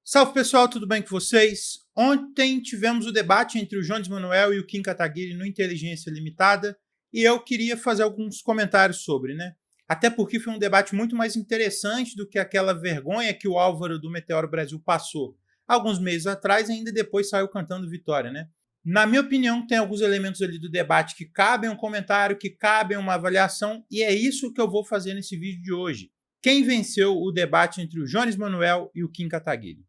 Salve pessoal, tudo bem com vocês? Ontem tivemos o debate entre o Jones Manoel e o Kim Kataguiri no Inteligência Limitada e eu queria fazer alguns comentários sobre, né? Até porque foi um debate muito mais interessante do que aquela vergonha que o Álvaro do Meteoro Brasil passou alguns meses atrás e ainda depois saiu cantando vitória, né? Na minha opinião, tem alguns elementos ali do debate que cabem um comentário, que cabem uma avaliação e é isso que eu vou fazer nesse vídeo de hoje. Quem venceu o debate entre o Jones Manoel e o Kim Kataguiri?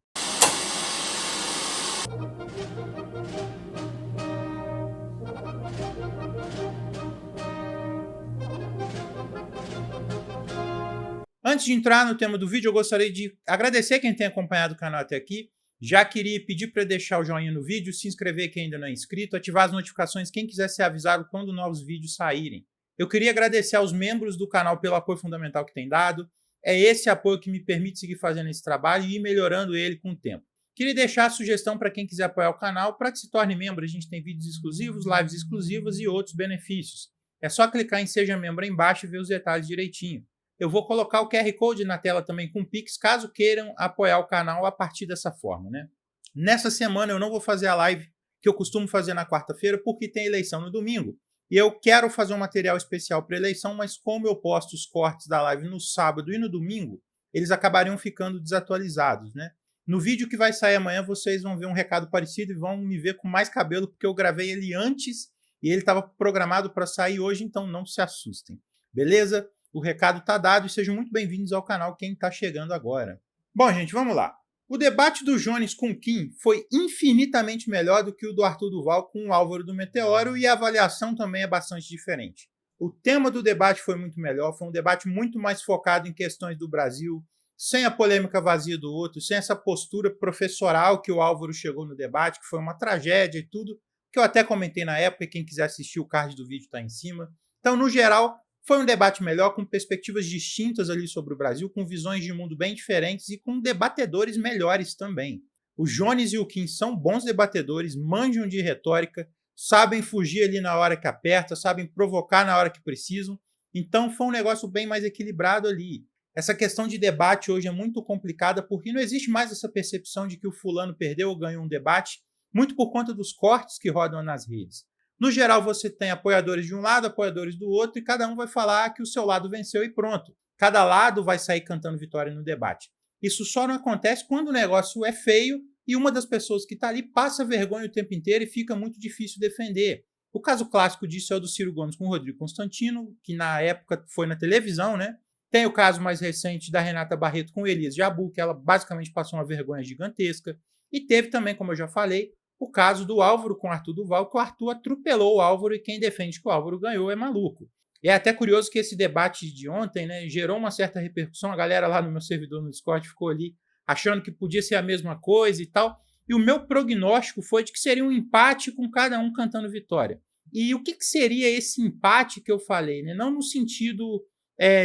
Antes de entrar no tema do vídeo, eu gostaria de agradecer quem tem acompanhado o canal até aqui. Já queria pedir para deixar o joinha no vídeo, se inscrever quem ainda não é inscrito, ativar as notificações quem quiser ser avisado quando novos vídeos saírem. Eu queria agradecer aos membros do canal pelo apoio fundamental que têm dado. É esse apoio que me permite seguir fazendo esse trabalho e ir melhorando ele com o tempo. Queria deixar a sugestão para quem quiser apoiar o canal para que se torne membro. A gente tem vídeos exclusivos, lives exclusivas e outros benefícios. É só clicar em Seja Membro aí embaixo e ver os detalhes direitinho. Eu vou colocar o QR Code na tela também com o Pix, caso queiram apoiar o canal a partir dessa forma, né? Nessa semana eu não vou fazer a live que eu costumo fazer na quarta-feira, porque tem eleição no domingo. E eu quero fazer um material especial para eleição, mas como eu posto os cortes da live no sábado e no domingo, eles acabariam ficando desatualizados, né? No vídeo que vai sair amanhã, vocês vão ver um recado parecido e vão me ver com mais cabelo, porque eu gravei ele antes e ele estava programado para sair hoje, então não se assustem. Beleza? O recado está dado e sejam muito bem-vindos ao canal quem está chegando agora. Bom, gente, vamos lá. O debate do Jones com o Kim foi infinitamente melhor do que o do Arthur Duval com o Álvaro do Meteoro e a avaliação também é bastante diferente. O tema do debate foi muito melhor, foi um debate muito mais focado em questões do Brasil, sem a polêmica vazia do outro, sem essa postura professoral que o Álvaro chegou no debate, que foi uma tragédia e tudo, que eu até comentei na época e quem quiser assistir o card do vídeo está em cima. Então, no geral, foi um debate melhor, com perspectivas distintas ali sobre o Brasil, com visões de mundo bem diferentes e com debatedores melhores também. O Jones e o Kim são bons debatedores, manjam de retórica, sabem fugir ali na hora que aperta, sabem provocar na hora que precisam. Então foi um negócio bem mais equilibrado ali. Essa questão de debate hoje é muito complicada porque não existe mais essa percepção de que o fulano perdeu ou ganhou um debate, muito por conta dos cortes que rodam nas redes. No geral, você tem apoiadores de um lado, apoiadores do outro, e cada um vai falar que o seu lado venceu e pronto. Cada lado vai sair cantando vitória no debate. Isso só não acontece quando o negócio é feio e uma das pessoas que está ali passa vergonha o tempo inteiro e fica muito difícil defender. O caso clássico disso é o do Ciro Gomes com o Rodrigo Constantino, que na época foi na televisão, né? Tem o caso mais recente da Renata Barreto com Elias Jabbour, que ela basicamente passou uma vergonha gigantesca. E teve também, como eu já falei, o caso do Álvaro com o Arthur Duval, que o Arthur atropelou o Álvaro e quem defende que o Álvaro ganhou é maluco. E é até curioso que esse debate de ontem, né, gerou uma certa repercussão. A galera lá no meu servidor no Discord ficou ali achando que podia ser a mesma coisa e tal. E o meu prognóstico foi de que seria um empate com cada um cantando vitória. E o que seria esse empate que eu falei? Né? Não no sentido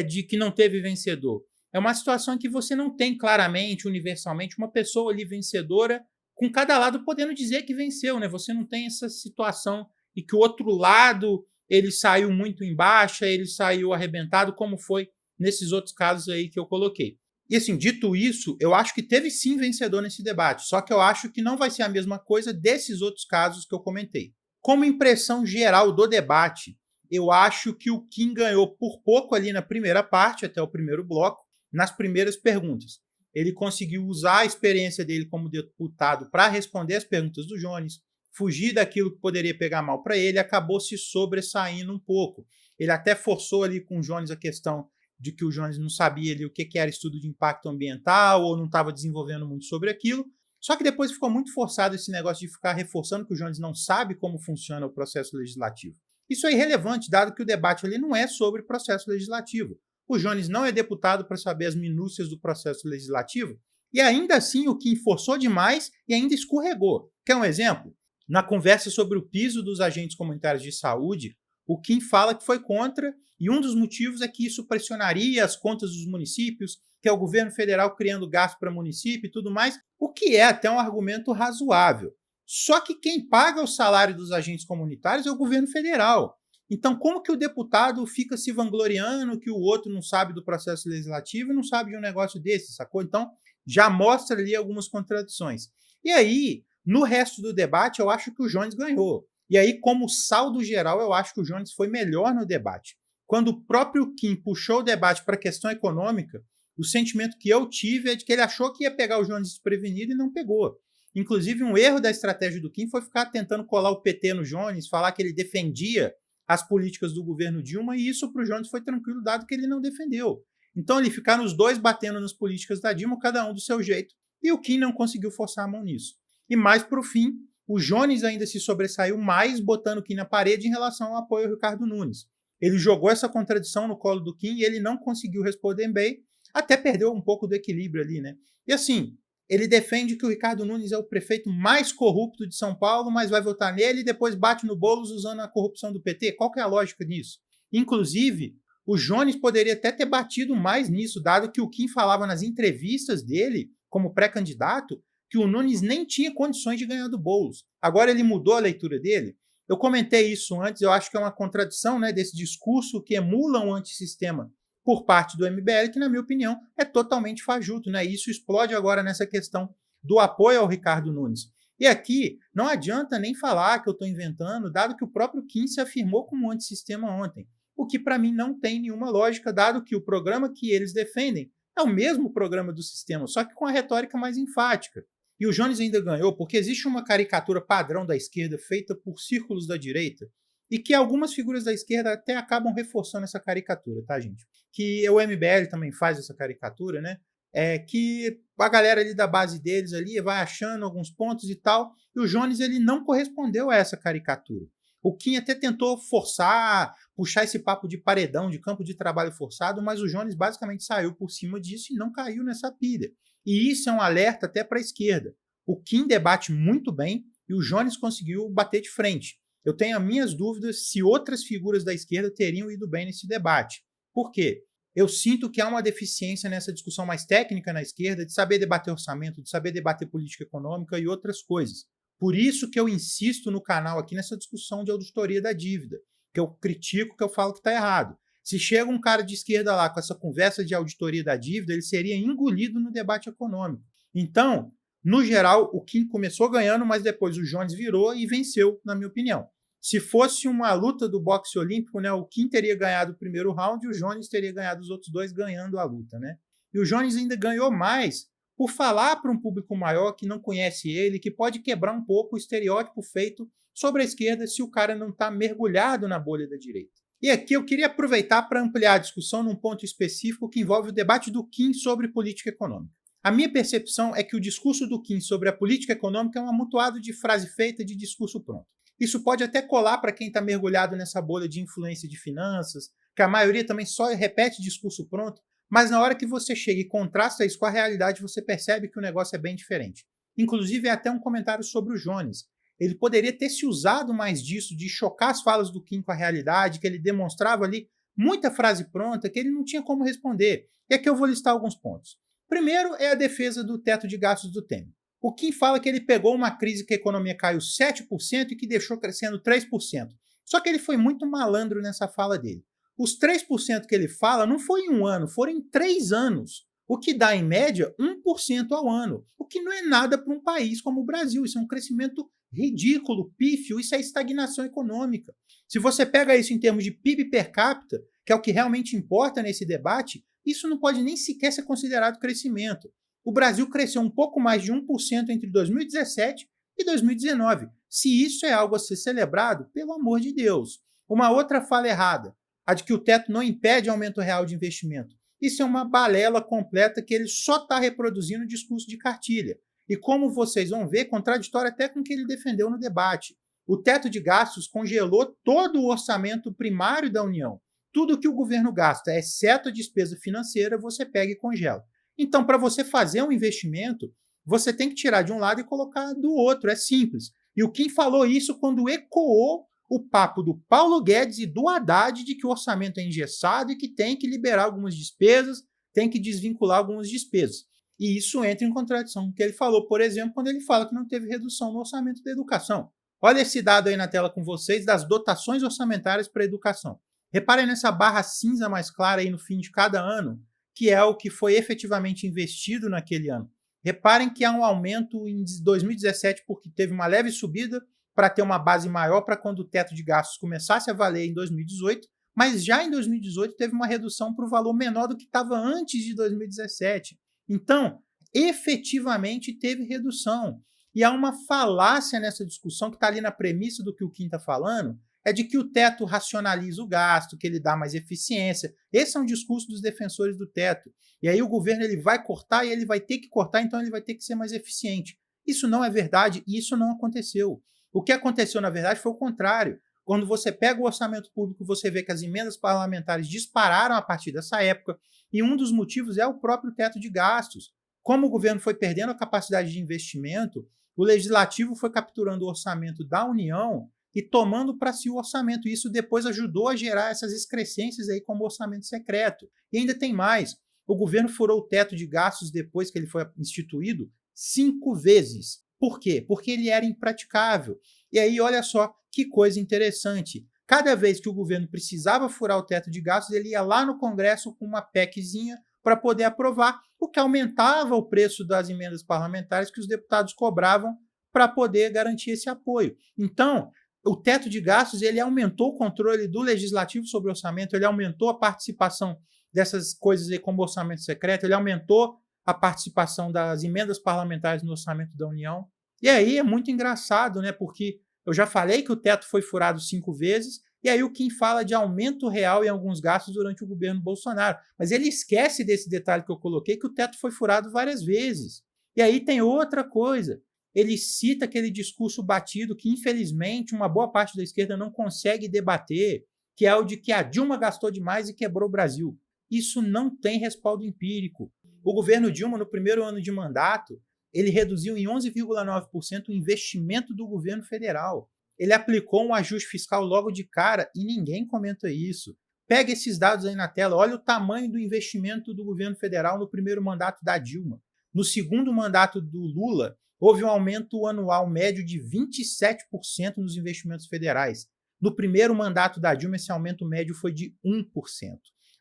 de que não teve vencedor. É uma situação em que você não tem claramente, universalmente, uma pessoa ali vencedora com cada lado podendo dizer que venceu, né? Você não tem essa situação e que o outro lado ele saiu muito em baixa, ele saiu arrebentado, como foi nesses outros casos aí que eu coloquei. E assim, dito isso, eu acho que teve sim vencedor nesse debate, só que eu acho que não vai ser a mesma coisa desses outros casos que eu comentei. Como impressão geral do debate, eu acho que o Kim ganhou por pouco ali na primeira parte, até o primeiro bloco, nas primeiras perguntas. Ele conseguiu usar a experiência dele como deputado para responder as perguntas do Jones, fugir daquilo que poderia pegar mal para ele, acabou se sobressaindo um pouco. Ele até forçou ali com o Jones a questão de que o Jones não sabia ali o que era estudo de impacto ambiental ou não estava desenvolvendo muito sobre aquilo. Só que depois ficou muito forçado esse negócio de ficar reforçando que o Jones não sabe como funciona o processo legislativo. Isso é irrelevante, dado que o debate ali não é sobre processo legislativo. O Jones não é deputado para saber as minúcias do processo legislativo e ainda assim o Kim forçou demais e ainda escorregou. Quer um exemplo? Na conversa sobre o piso dos agentes comunitários de saúde, o Kim fala que foi contra e um dos motivos é que isso pressionaria as contas dos municípios, que é o governo federal criando gasto para município e tudo mais, o que é até um argumento razoável. Só que quem paga o salário dos agentes comunitários é o governo federal. Então, como que o deputado fica se vangloriando que o outro não sabe do processo legislativo e não sabe de um negócio desse, sacou? Então, já mostra ali algumas contradições. E aí, no resto do debate, eu acho que o Jones ganhou. E aí, como saldo geral, eu acho que o Jones foi melhor no debate. Quando o próprio Kim puxou o debate para a questão econômica, o sentimento que eu tive é de que ele achou que ia pegar o Jones desprevenido e não pegou. Inclusive, um erro da estratégia do Kim foi ficar tentando colar o PT no Jones, falar que ele defendia as políticas do governo Dilma, e isso para o Jones foi tranquilo, dado que ele não defendeu. Então, ele ficaram os dois batendo nas políticas da Dilma, cada um do seu jeito, e o Kim não conseguiu forçar a mão nisso. E mais para o fim, o Jones ainda se sobressaiu mais, botando o Kim na parede em relação ao apoio ao Ricardo Nunes. Ele jogou essa contradição no colo do Kim e ele não conseguiu responder bem, até perdeu um pouco do equilíbrio ali, né? E assim, ele defende que o Ricardo Nunes é o prefeito mais corrupto de São Paulo, mas vai votar nele e depois bate no Boulos usando a corrupção do PT. Qual que é a lógica disso? Inclusive, o Jones poderia até ter batido mais nisso, dado que o Kim falava nas entrevistas dele, como pré-candidato, que o Nunes nem tinha condições de ganhar do Boulos. Agora ele mudou a leitura dele. Eu comentei isso antes, eu acho que é uma contradição, né, desse discurso que emula um antissistema por parte do MBL, que, na minha opinião, é totalmente fajuto, né? E isso explode agora nessa questão do apoio ao Ricardo Nunes. E aqui, não adianta nem falar que eu estou inventando, dado que o próprio Kim se afirmou como antissistema ontem, o que para mim não tem nenhuma lógica, dado que o programa que eles defendem é o mesmo programa do sistema, só que com a retórica mais enfática. E o Jones ainda ganhou porque existe uma caricatura padrão da esquerda feita por círculos da direita e que algumas figuras da esquerda até acabam reforçando essa caricatura, tá, gente? Que o MBL também faz essa caricatura, né? É que a galera ali da base deles ali vai achando alguns pontos e tal, e o Jones ele não correspondeu a essa caricatura. O Kim até tentou forçar, puxar esse papo de paredão, de campo de trabalho forçado, mas o Jones basicamente saiu por cima disso e não caiu nessa pilha. E isso é um alerta até para a esquerda. O Kim debate muito bem e o Jones conseguiu bater de frente. Eu tenho as minhas dúvidas se outras figuras da esquerda teriam ido bem nesse debate. Por quê? Eu sinto que há uma deficiência nessa discussão mais técnica na esquerda de saber debater orçamento, de saber debater política econômica e outras coisas. Por isso que eu insisto no canal aqui nessa discussão de auditoria da dívida, que eu critico, que eu falo que está errado. Se chega um cara de esquerda lá com essa conversa de auditoria da dívida, ele seria engolido no debate econômico. Então, no geral, o Kim começou ganhando, mas depois o Jones virou e venceu, na minha opinião. Se fosse uma luta do boxe olímpico, né, o Kim teria ganhado o primeiro round e o Jones teria ganhado os outros dois ganhando a luta, né? E o Jones ainda ganhou mais por falar para um público maior que não conhece ele, que pode quebrar um pouco o estereótipo feito sobre a esquerda se o cara não está mergulhado na bolha da direita. E aqui eu queria aproveitar para ampliar a discussão num ponto específico que envolve o debate do Kim sobre política econômica. A minha percepção é que o discurso do Kim sobre a política econômica é um amontoado de frase feita de discurso pronto. Isso pode até colar para quem está mergulhado nessa bolha de influência de finanças, que a maioria também só repete discurso pronto, mas na hora que você chega e contrasta isso com a realidade, você percebe que o negócio é bem diferente. Inclusive, é até um comentário sobre o Jones. Ele poderia ter se usado mais disso, de chocar as falas do Kim com a realidade, que ele demonstrava ali muita frase pronta, que ele não tinha como responder. E aqui eu vou listar alguns pontos. Primeiro é a defesa do teto de gastos do Temer. O Kim fala que ele pegou uma crise que a economia caiu 7% e que deixou crescendo 3%. Só que ele foi muito malandro nessa fala dele. Os 3% que ele fala não foi em um ano, foram em 3 anos. O que dá, em média, 1% ao ano. O que não é nada para um país como o Brasil. Isso é um crescimento ridículo, pífio, isso é estagnação econômica. Se você pega isso em termos de PIB per capita, que é o que realmente importa nesse debate, isso não pode nem sequer ser considerado crescimento. O Brasil cresceu um pouco mais de 1% entre 2017 e 2019. Se isso é algo a ser celebrado, pelo amor de Deus. Uma outra fala errada, a de que o teto não impede aumento real de investimento. Isso é uma balela completa que ele só está reproduzindo o discurso de cartilha. E como vocês vão ver, contraditório até com o que ele defendeu no debate. O teto de gastos congelou todo o orçamento primário da União. Tudo que o governo gasta, exceto a despesa financeira, você pega e congela. Então, para você fazer um investimento, você tem que tirar de um lado e colocar do outro. É simples. E o Kim falou isso quando ecoou o papo do Paulo Guedes e do Haddad de que o orçamento é engessado e que tem que liberar algumas despesas, tem que desvincular algumas despesas. E isso entra em contradição com o que ele falou, por exemplo, quando ele fala que não teve redução no orçamento da educação. Olha esse dado aí na tela com vocês das dotações orçamentárias para a educação. Reparem nessa barra cinza mais clara aí no fim de cada ano, que é o que foi efetivamente investido naquele ano. Reparem que há um aumento em 2017 porque teve uma leve subida para ter uma base maior para quando o teto de gastos começasse a valer em 2018, mas já em 2018 teve uma redução para o valor menor do que estava antes de 2017. Então, efetivamente teve redução. E há uma falácia nessa discussão que está ali na premissa do que o Kim está falando, é de que o teto racionaliza o gasto, que ele dá mais eficiência. Esse é um discurso dos defensores do teto. E aí o governo ele vai cortar e ele vai ter que cortar, então ele vai ter que ser mais eficiente. Isso não é verdade e isso não aconteceu. O que aconteceu, na verdade, foi o contrário. Quando você pega o orçamento público, você vê que as emendas parlamentares dispararam a partir dessa época, e um dos motivos é o próprio teto de gastos. Como o governo foi perdendo a capacidade de investimento, o legislativo foi capturando o orçamento da União e tomando para si o orçamento. E isso depois ajudou a gerar essas excrescências aí como orçamento secreto. E ainda tem mais. O governo furou o teto de gastos depois que ele foi instituído 5 vezes. Por quê? Porque ele era impraticável. E aí, olha só que coisa interessante. Cada vez que o governo precisava furar o teto de gastos, ele ia lá no Congresso com uma PECzinha para poder aprovar, o que aumentava o preço das emendas parlamentares que os deputados cobravam para poder garantir esse apoio. Então, o teto de gastos ele aumentou o controle do legislativo sobre o orçamento, ele aumentou a participação dessas coisas aí como orçamento secreto, ele aumentou a participação das emendas parlamentares no orçamento da União. E aí é muito engraçado, né? Porque eu já falei que o teto foi furado 5 vezes, e aí o Kim fala de aumento real em alguns gastos durante o governo Bolsonaro. Mas ele esquece desse detalhe que eu coloquei, que o teto foi furado várias vezes. E aí tem outra coisa. Ele cita aquele discurso batido que, infelizmente, uma boa parte da esquerda não consegue debater, que é o de que a Dilma gastou demais e quebrou o Brasil. Isso não tem respaldo empírico. O governo Dilma, no primeiro ano de mandato, ele reduziu em 11,9% o investimento do governo federal. Ele aplicou um ajuste fiscal logo de cara e ninguém comenta isso. Pega esses dados aí na tela, olha o tamanho do investimento do governo federal no primeiro mandato da Dilma. No segundo mandato do Lula, houve um aumento anual médio de 27% nos investimentos federais. No primeiro mandato da Dilma, esse aumento médio foi de 1%.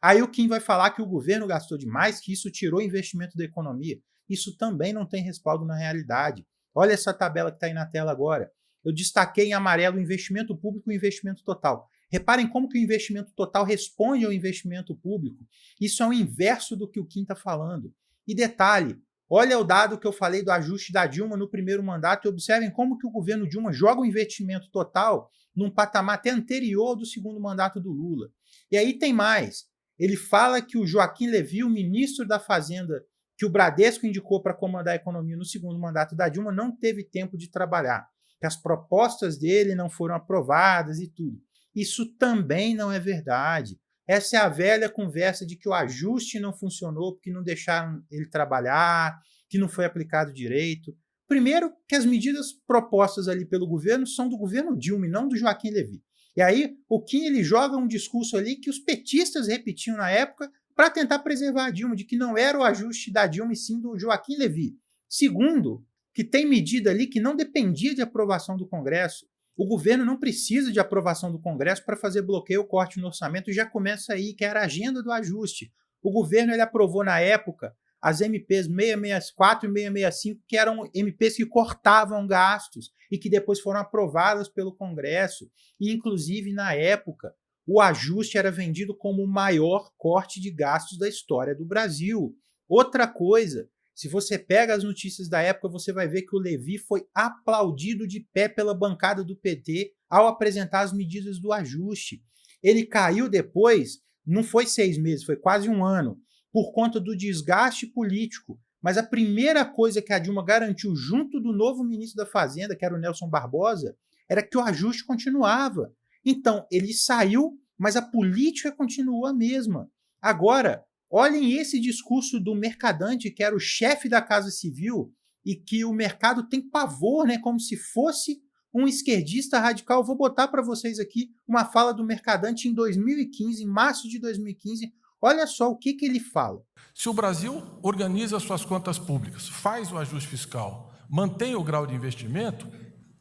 Aí o Kim vai falar que o governo gastou demais, que isso tirou investimento da economia. Isso também não tem respaldo na realidade. Olha essa tabela que está aí na tela agora. Eu destaquei em amarelo o investimento público e o investimento total. Reparem como que o investimento total responde ao investimento público. Isso é o inverso do que o Kim está falando. E detalhe, olha o dado que eu falei do ajuste da Dilma no primeiro mandato e observem como que o governo Dilma joga o investimento total num patamar até anterior ao do segundo mandato do Lula. E aí tem mais. Ele fala que o Joaquim Levy, o ministro da Fazenda, que o Bradesco indicou para comandar a economia no segundo mandato da Dilma, não teve tempo de trabalhar, que as propostas dele não foram aprovadas e tudo. Isso também não é verdade. Essa é a velha conversa de que o ajuste não funcionou porque não deixaram ele trabalhar, que não foi aplicado direito. Primeiro, que as medidas propostas ali pelo governo são do governo Dilma e não do Joaquim Levy. E aí, o Kim ele joga um discurso ali que os petistas repetiam na época para tentar preservar a Dilma, de que não era o ajuste da Dilma e sim do Joaquim Levy. Segundo, que tem medida ali que não dependia de aprovação do Congresso. O governo não precisa de aprovação do Congresso para fazer bloqueio ou corte no orçamento, e já começa aí, que era a agenda do ajuste. O governo ele aprovou na época as MPs 664 e 665, que eram MPs que cortavam gastos e que depois foram aprovadas pelo Congresso. E, inclusive, na época, o ajuste era vendido como o maior corte de gastos da história do Brasil. Outra coisa, se você pega as notícias da época, você vai ver que o Levy foi aplaudido de pé pela bancada do PT ao apresentar as medidas do ajuste. Ele caiu depois, não foi 6 meses, foi quase 1 ano, por conta do desgaste político. Mas a primeira coisa que a Dilma garantiu junto do novo ministro da Fazenda, que era o Nelson Barbosa, era que o ajuste continuava. Então, ele saiu, mas a política continuou a mesma. Agora, olhem esse discurso do Mercadante, que era o chefe da Casa Civil, e que o mercado tem pavor, né, como se fosse um esquerdista radical. Eu vou botar para vocês aqui uma fala do Mercadante em 2015, em março de 2015. Olha só o que ele fala. Se o Brasil organiza suas contas públicas, faz o ajuste fiscal, mantém o grau de investimento,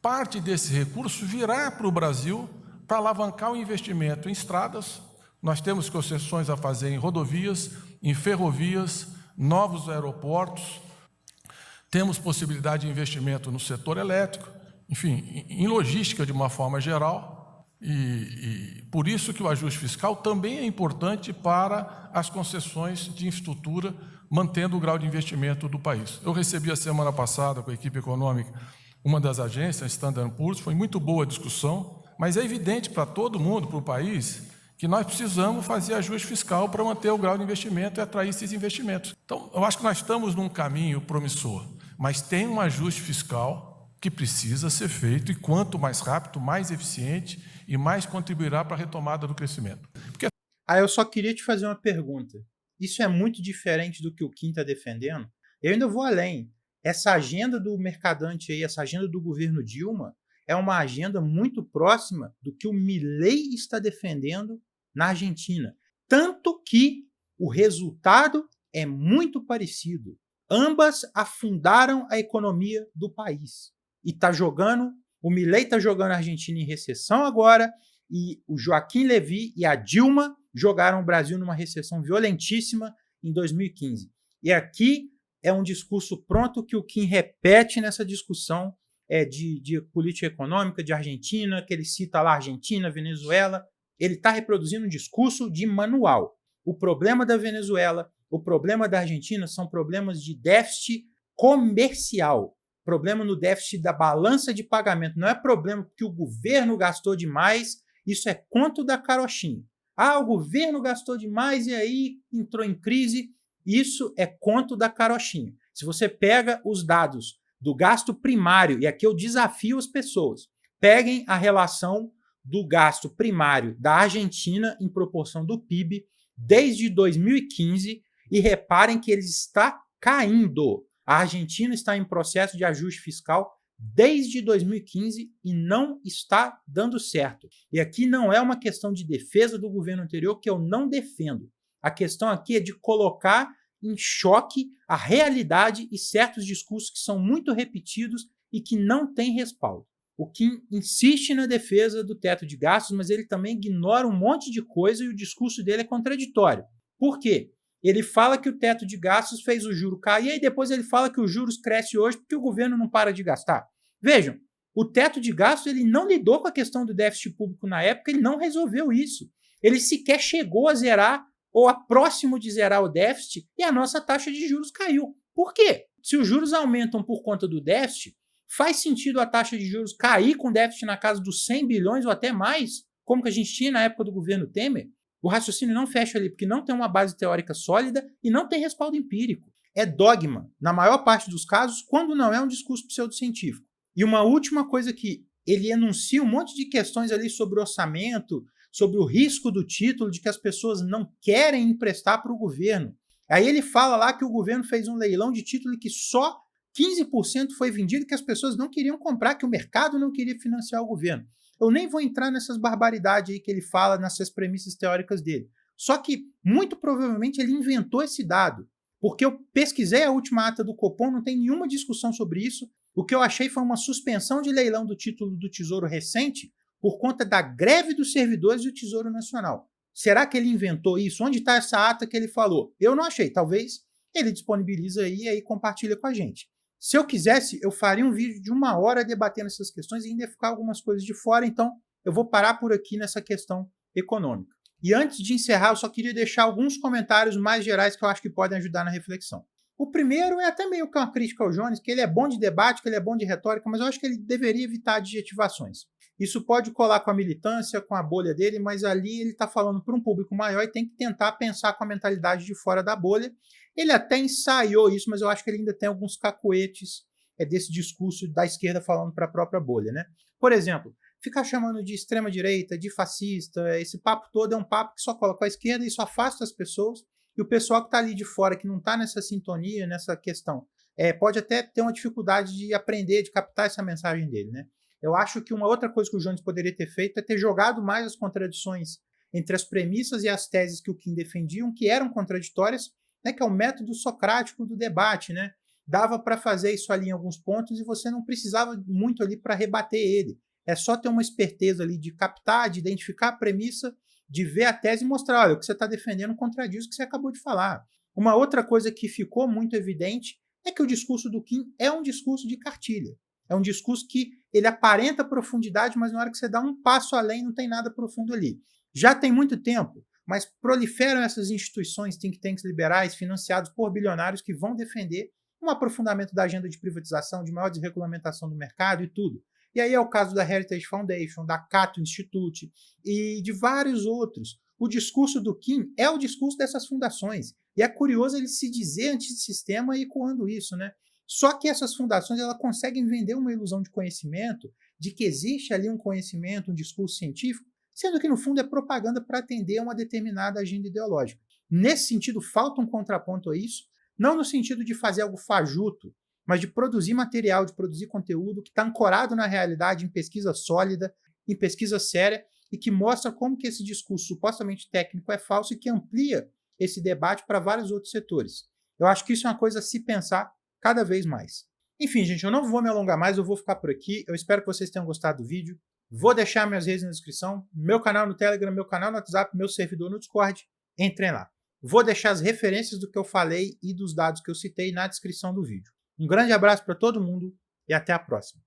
parte desse recurso virá para o Brasil para alavancar o investimento em estradas. Nós temos concessões a fazer em rodovias, em ferrovias, novos aeroportos, temos possibilidade de investimento no setor elétrico, enfim, em logística de uma forma geral, e por isso que o ajuste fiscal também é importante para as concessões de infraestrutura, mantendo o grau de investimento do país. Eu recebi a semana passada, com a equipe econômica, uma das agências, a Standard & Poor's, foi muito boa a discussão, mas é evidente para todo mundo, para o país, que nós precisamos fazer ajuste fiscal para manter o grau de investimento e atrair esses investimentos. Então, eu acho que nós estamos num caminho promissor, mas tem um ajuste fiscal que precisa ser feito, e quanto mais rápido, mais eficiente e mais contribuirá para a retomada do crescimento. Porque... Eu só queria te fazer uma pergunta. Isso é muito diferente do que o Kim está defendendo? Eu ainda vou além. Essa agenda do Mercadante aí, essa agenda do governo Dilma, é uma agenda muito próxima do que o Milei está defendendo na Argentina. Tanto que o resultado é muito parecido. Ambas afundaram a economia do país. E o Milei está jogando a Argentina em recessão agora, e o Joaquim Levy e a Dilma jogaram o Brasil numa recessão violentíssima em 2015. E aqui é um discurso pronto que o Kim repete nessa discussão de política econômica de Argentina, que ele cita lá Argentina, Venezuela. Ele está reproduzindo um discurso de manual. O problema da Venezuela, o problema da Argentina são problemas de déficit comercial. Problema no déficit da balança de pagamento. Não é problema porque o governo gastou demais, isso é conto da carochinha. O governo gastou demais e aí entrou em crise. Isso é conto da carochinha. Se você pega os dados do gasto primário, e aqui eu desafio as pessoas, peguem a relação do gasto primário da Argentina em proporção do PIB desde 2015 e reparem que ele está caindo. A Argentina está em processo de ajuste fiscal desde 2015 e não está dando certo. E aqui não é uma questão de defesa do governo anterior, que eu não defendo. A questão aqui é de colocar em choque a realidade e certos discursos que são muito repetidos e que não têm respaldo. O Kim insiste na defesa do teto de gastos, mas ele também ignora um monte de coisa e o discurso dele é contraditório. Por quê? Ele fala que o teto de gastos fez o juro cair e depois ele fala que os juros crescem hoje porque o governo não para de gastar. Vejam, o teto de gastos ele não lidou com a questão do déficit público na época, ele não resolveu isso. Ele sequer chegou a zerar ou a próximo de zerar o déficit e a nossa taxa de juros caiu. Por quê? Se os juros aumentam por conta do déficit, faz sentido a taxa de juros cair com déficit na casa dos 100 bilhões ou até mais, como que a gente tinha na época do governo Temer? O raciocínio não fecha ali, porque não tem uma base teórica sólida e não tem respaldo empírico. É dogma, na maior parte dos casos, quando não é um discurso pseudocientífico. E uma última coisa que ele enuncia um monte de questões ali sobre o orçamento, sobre o risco do título, de que as pessoas não querem emprestar para o governo. Aí ele fala lá que o governo fez um leilão de título e que só 15% foi vendido, que as pessoas não queriam comprar, que o mercado não queria financiar o governo. Eu nem vou entrar nessas barbaridades aí que ele fala, nessas premissas teóricas dele. Só que, muito provavelmente, ele inventou esse dado. Porque eu pesquisei a última ata do Copom, não tem nenhuma discussão sobre isso. O que eu achei foi uma suspensão de leilão do título do Tesouro recente por conta da greve dos servidores do Tesouro Nacional. Será que ele inventou isso? Onde está essa ata que ele falou? Eu não achei. Talvez ele disponibiliza aí e aí compartilha com a gente. Se eu quisesse, eu faria um vídeo de 1 hora debatendo essas questões e ainda ficar algumas coisas de fora, então eu vou parar por aqui nessa questão econômica. E antes de encerrar, eu só queria deixar alguns comentários mais gerais que eu acho que podem ajudar na reflexão. O primeiro é até meio que uma crítica ao Jones, que ele é bom de debate, que ele é bom de retórica, mas eu acho que ele deveria evitar adjetivações. Isso pode colar com a militância, com a bolha dele, mas ali ele está falando para um público maior e tem que tentar pensar com a mentalidade de fora da bolha. Ele até ensaiou isso, mas eu acho que ele ainda tem alguns cacuetes desse discurso da esquerda falando para a própria bolha, né? Por exemplo, ficar chamando de extrema-direita, de fascista, esse papo todo é um papo que só coloca a esquerda e só afasta as pessoas, e o pessoal que está ali de fora, que não está nessa sintonia, nessa questão, pode até ter uma dificuldade de aprender, de captar essa mensagem dele, né? Eu acho que uma outra coisa que o Jones poderia ter feito é ter jogado mais as contradições entre as premissas e as teses que o Kim defendiam, que eram contraditórias, né, que é o método socrático do debate, né? Dava para fazer isso ali em alguns pontos e você não precisava muito ali para rebater ele. É só ter uma esperteza ali de captar, de identificar a premissa, de ver a tese e mostrar, olha, o que você está defendendo contradiz o que você acabou de falar. Uma outra coisa que ficou muito evidente é que o discurso do Kim é um discurso de cartilha. É um discurso que ele aparenta profundidade, mas na hora que você dá um passo além, não tem nada profundo ali. Já tem muito tempo, mas proliferam essas instituições, think tanks liberais, financiados por bilionários que vão defender um aprofundamento da agenda de privatização, de maior desregulamentação do mercado e tudo. E aí é o caso da Heritage Foundation, da Cato Institute e de vários outros. O discurso do Kim é o discurso dessas fundações. E é curioso ele se dizer antissistema e ecoando isso, né? Só que essas fundações elas conseguem vender uma ilusão de conhecimento, de que existe ali um conhecimento, um discurso científico, sendo que no fundo é propaganda para atender a uma determinada agenda ideológica. Nesse sentido, falta um contraponto a isso, não no sentido de fazer algo fajuto, mas de produzir material, de produzir conteúdo que está ancorado na realidade, em pesquisa sólida, em pesquisa séria, e que mostra como que esse discurso supostamente técnico é falso e que amplia esse debate para vários outros setores. Eu acho que isso é uma coisa a se pensar cada vez mais. Enfim, gente, eu não vou me alongar mais, eu vou ficar por aqui. Eu espero que vocês tenham gostado do vídeo. Vou deixar minhas redes na descrição, meu canal no Telegram, meu canal no WhatsApp, meu servidor no Discord. Entrem lá. Vou deixar as referências do que eu falei e dos dados que eu citei na descrição do vídeo. Um grande abraço para todo mundo e até a próxima.